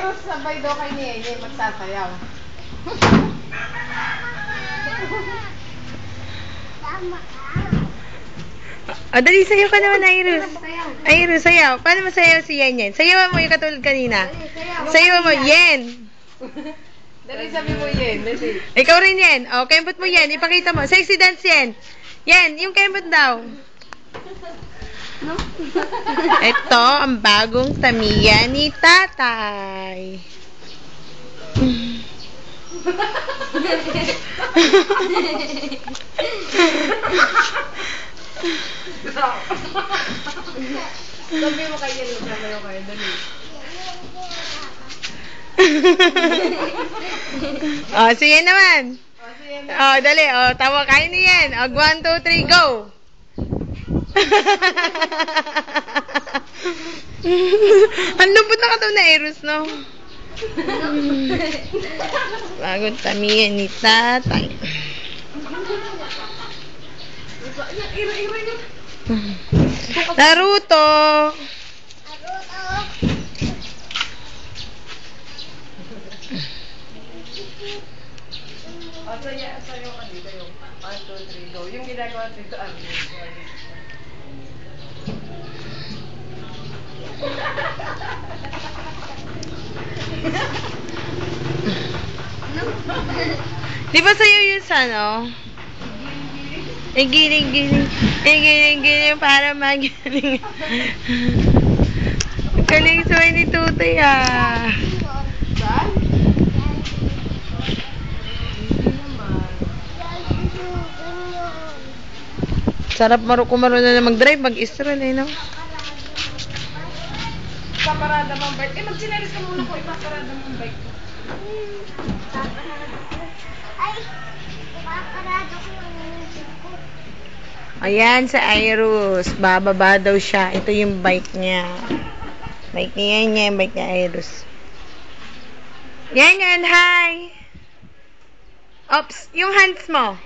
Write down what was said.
Iros, sabay daw kay Niye magsasayaw. O, dali, sayaw ka naman, Iros. Iros, sayaw. Paano masayaw si Yen Yen? Sayawan mo yung katulad kanina. Sayawan mo, Yen. Dali, sabi mo Yen. Dali. Ikaw rin, Yen. O, kembot mo, Yen. Ipakita mo. Sexy dance, Yen. Yen, yung kembot daw. Ito, ang bagong Tamiya ni Tatay. Sabi mo kay Yen, sabi mo kayo. Dali. O, sige naman. O, sige na. O, dali. O, tawa kayo ni Yen. O, 1, 2, 3, go! Ang lambot na kataw na Eros, no? Bagong Tamiya ni Tatay. Naruto! O, sayo ka dito yung 1, 2, 3, go. Yung ginagawa dito, Di ba sa'yo yun sa ano? Giling-giling. Giling-giling para magiling. Galing suway ni Tutoy ah. Saan? Sarap kung marunong na mag-drive, mag-istron eh, no? Ipaparada mo ang bike. Magsineris ka muna ko. Ipaparada mo ang bike ko. Ay, paparada ko ang music ko. Ayan sa Iros. Bababa daw siya. Ito yung bike niya. Bike niya niya. Yung bike niya Iros. Yan yan. Hi! Ops. Yung hands mo.